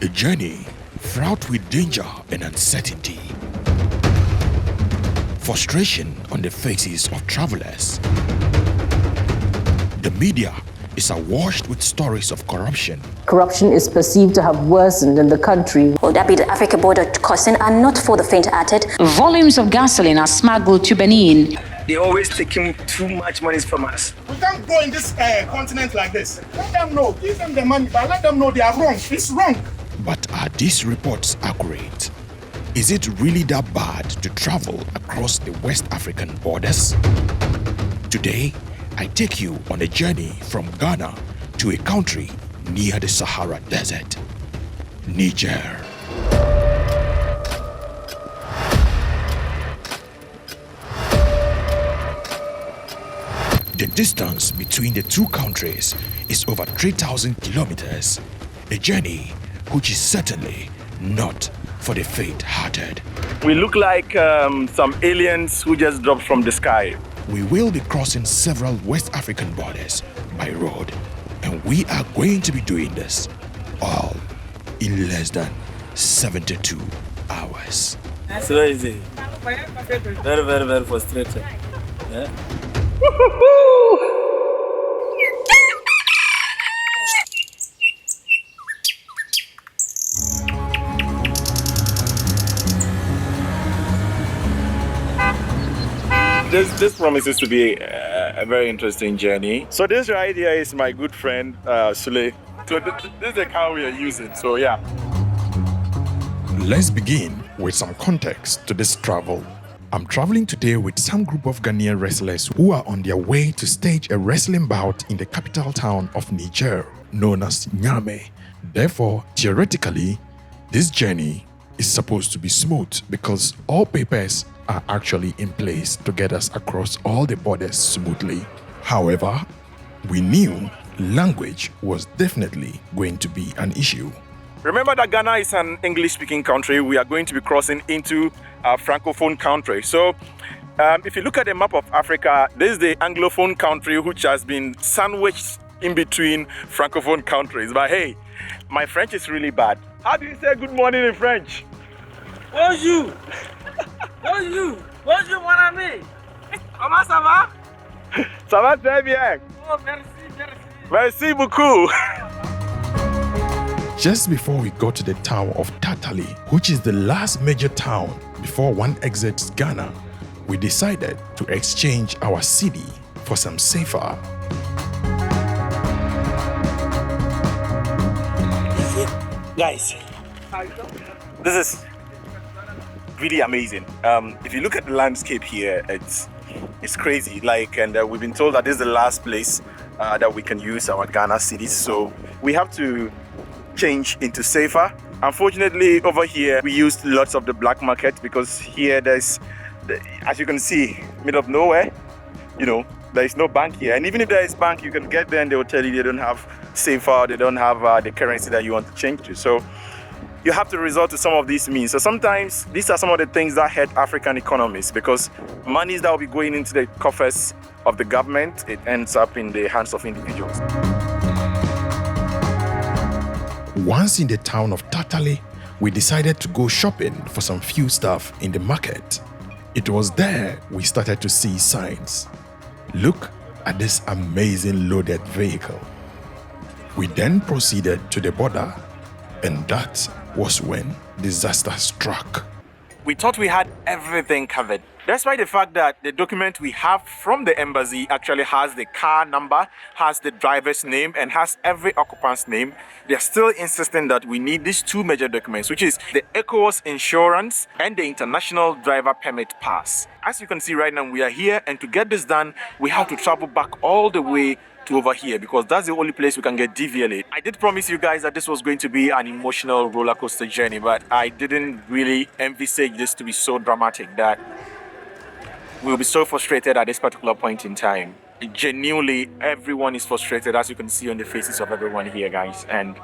A journey fraught with danger and uncertainty. Frustration on the faces of travelers. The media is awash with stories of corruption. Corruption is perceived to have worsened in the country. Will that be the Africa border crossing and not for the faint-hearted? Volumes of gasoline are smuggled to Benin. They're always taking too much money from us. We can't go in this continent like this. Let them know, give them the money, but let them know they are wrong. It's wrong. But are these reports accurate? Is it really that bad to travel across the West African borders? Today, I take you on a journey from Ghana to a country near the Sahara Desert, Niger. The distance between the two countries is over 3,000 kilometers, a journey which is certainly not for the faint-hearted. We look like some aliens who just dropped from the sky. We will be crossing several West African borders by road, and we are going to be doing this all in less than 72 hours. So easy. Very, very, very frustrating. Yeah. This promises to be a very interesting journey. So this right here is my good friend Sule. So this is the car we are using, so yeah. Let's begin with some context to this travel. I'm traveling today with some group of Ghanaian wrestlers who are on their way to stage a wrestling bout in the capital town of Niger, known as Niamey. Therefore, theoretically, this journey is supposed to be smooth because all papers are actually in place to get us across all the borders smoothly. However, we knew language was definitely going to be an issue. Remember that Ghana is an English-speaking country. We are going to be crossing into a Francophone country. So if you look at the map of Africa, this is the Anglophone country which has been sandwiched in between Francophone countries. But hey, my French is really bad. How do you say good morning in French? Bonjour. Bonjour. Bonjour, mon ami. Comment ça va? Ça va très bien. Oh, merci, merci. Merci beaucoup. Just before we got to the town of Tatali, which is the last major town before one exits Ghana, we decided to exchange our city for some safer. Guys, this is really amazing. If you look at the landscape here, it's crazy. And we've been told that this is the last place that we can use our Ghana cities. So we have to change into safer. Unfortunately, over here we used lots of the black market because here there's, as you can see, middle of nowhere. You know, there is no bank here. And even if there is bank, you can get there and they will tell you they don't have safer, they don't have the currency that you want to change to. So you have to resort to some of these means. So sometimes these are some of the things that hurt African economies because monies that will be going into the coffers of the government, it ends up in the hands of individuals. Once in the town of Tatali, we decided to go shopping for some few stuff in the market. It was there we started to see signs. Look at this amazing loaded vehicle. We then proceeded to the border, and that was when disaster struck. We thought we had everything covered. Despite the fact that the document we have from the embassy actually has the car number, has the driver's name, and has every occupant's name, they're still insisting that we need these two major documents, which is the ECOWAS insurance and the international driver permit pass. As you can see right now, we are here, and to get this done, we have to travel back all the way to over here because that's the only place we can get DVLA. I did promise you guys that this was going to be an emotional roller coaster journey, but I didn't really envisage this to be so dramatic that we'll be so frustrated at this particular point in time. Genuinely, everyone is frustrated, as you can see on the faces of everyone here, guys. And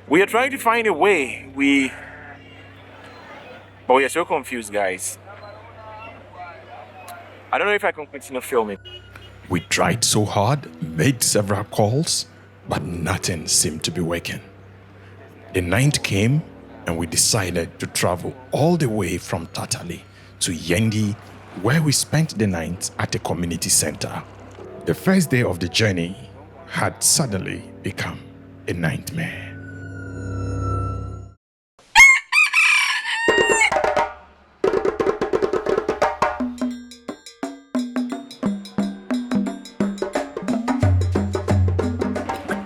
we are trying to find a way. But we are so confused, guys. I don't know if I can continue filming. We tried so hard, made several calls, but nothing seemed to be working. The night came and we decided to travel all the way from Tatale to Yendi, where we spent the night at a community center. The first day of the journey had suddenly become a nightmare.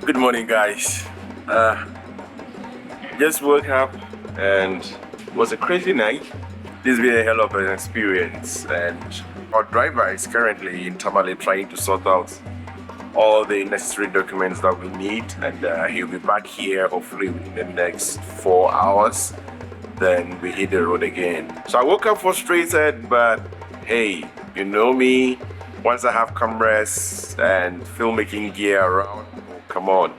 Good morning, guys. Just woke up and it was a crazy night. This has been a hell of an experience, and our driver is currently in Tamale trying to sort out all the necessary documents that we need, and he'll be back here hopefully within the next 4 hours. Then we hit the road again. So I woke up frustrated, but hey, you know me. Once I have cameras and filmmaking gear around, come on,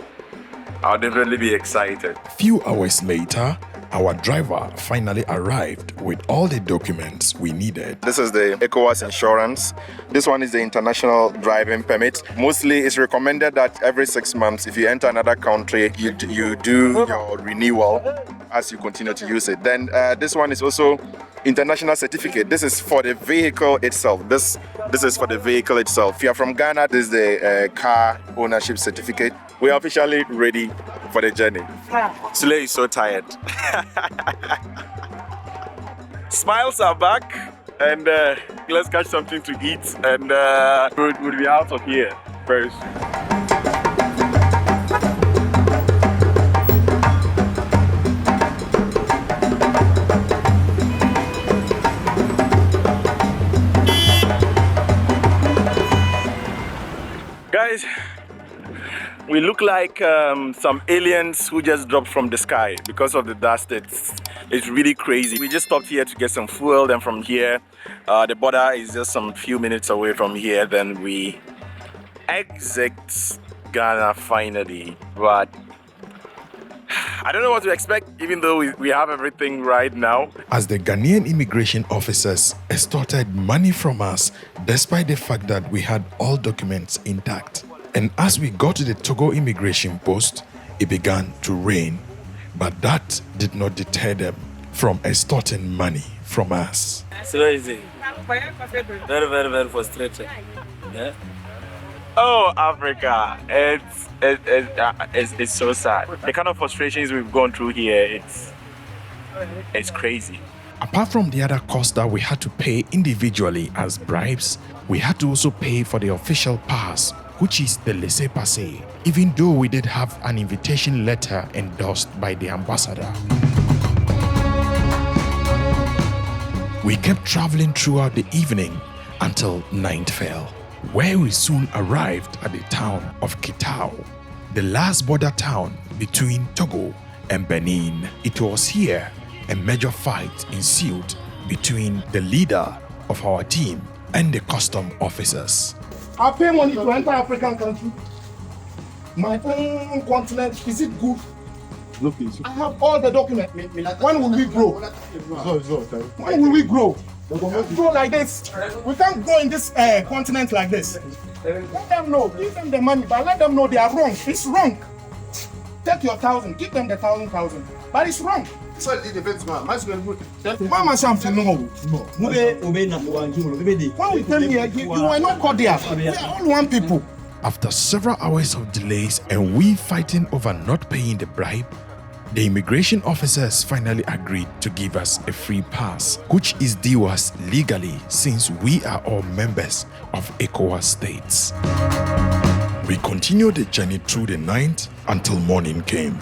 I'll definitely be excited. A few hours later, our driver finally arrived with all the documents we needed. This is the ECOWAS insurance. This one is the international driving permit. Mostly it's recommended that every 6 months, if you enter another country, you do your renewal as you continue to use it. Then this one is also international certificate. This is for the vehicle itself. This is for the vehicle itself. If you're from Ghana, this is the car ownership certificate. We are officially ready for the journey. Sule is so tired. Smiles are back, and let's catch something to eat, and we'll be out of here first. Guys, we look like some aliens who just dropped from the sky because of the dust. It's really crazy. We just stopped here to get some fuel. Then from here, the border is just some few minutes away from here. Then we exit Ghana finally. But I don't know what to expect, even though we have everything right now. As the Ghanaian immigration officers extorted money from us, despite the fact that we had all documents intact. And as we got to the Togo immigration post, it began to rain. But that did not deter them from extorting money from us. So easy. Very, very, very frustrating. Yeah. Oh, Africa, it's so sad. The kind of frustrations we've gone through here, it's crazy. Apart from the other costs that we had to pay individually as bribes, we had to also pay for the official pass, which is the laissez-passer, even though we did have an invitation letter endorsed by the ambassador. We kept traveling throughout the evening until night fell, where we soon arrived at the town of Kitao, the last border town between Togo and Benin. It was here a major fight ensued between the leader of our team and the custom officers. I pay money to enter African country. My own continent, is it good? No, please. I have all the documents. When will we grow? When will we grow? Grow like this. We can't grow in this continent like this. Let them know. Give them the money, but let them know they are wrong. It's wrong. Take your 1,000. Give them the 1,000. But it's wrong. So it depends, man. Mama something no. When we came here, you were not cordial. We are all one people. After several hours of delays and we fighting over not paying the bribe, the immigration officers finally agreed to give us a free pass, which is due us legally since we are all members of ECOWAS states. We continued the journey through the night until morning came.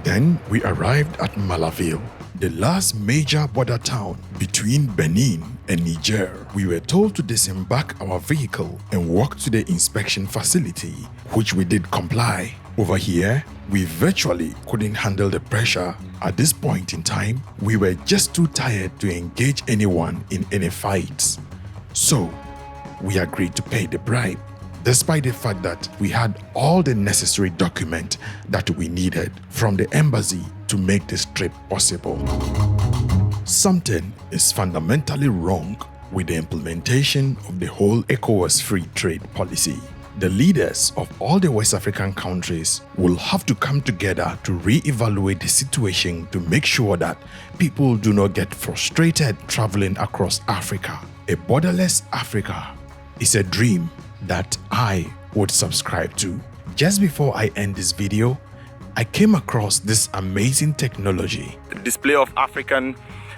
Then we arrived at Malaville, the last major border town between Benin and Niger. We were told to disembark our vehicle and walk to the inspection facility, which we did comply. Over here, we virtually couldn't handle the pressure. At this point in time, we were just too tired to engage anyone in any fights. So, we agreed to pay the bribe, despite the fact that we had all the necessary documents that we needed from the embassy to make this trip possible. Something is fundamentally wrong with the implementation of the whole ECOWAS free trade policy. The leaders of all the West African countries will have to come together to re-evaluate the situation to make sure that people do not get frustrated traveling across Africa. A borderless Africa is a dream that I would subscribe to. Just before I end this video, I came across this amazing technology. The display of African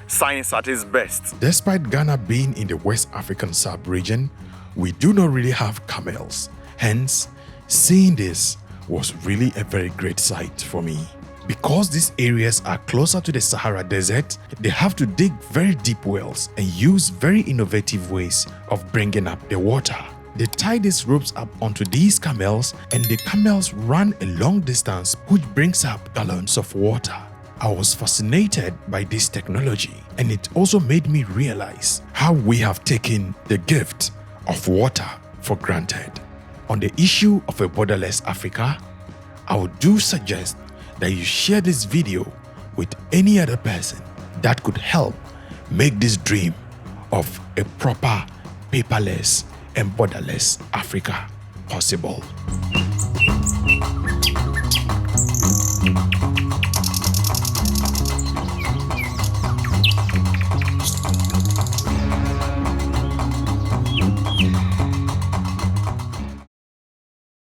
science at its best. Despite Ghana being in the West African sub-region, we do not really have camels. Hence, seeing this was really a very great sight for me. Because these areas are closer to the Sahara Desert, they have to dig very deep wells and use very innovative ways of bringing up the water. They tie these ropes up onto these camels and the camels run a long distance which brings up gallons of water. I was fascinated by this technology and it also made me realize how we have taken the gift of water for granted. On the issue of a borderless Africa, I would do suggest that you share this video with any other person that could help make this dream of a proper paperless and borderless Africa possible.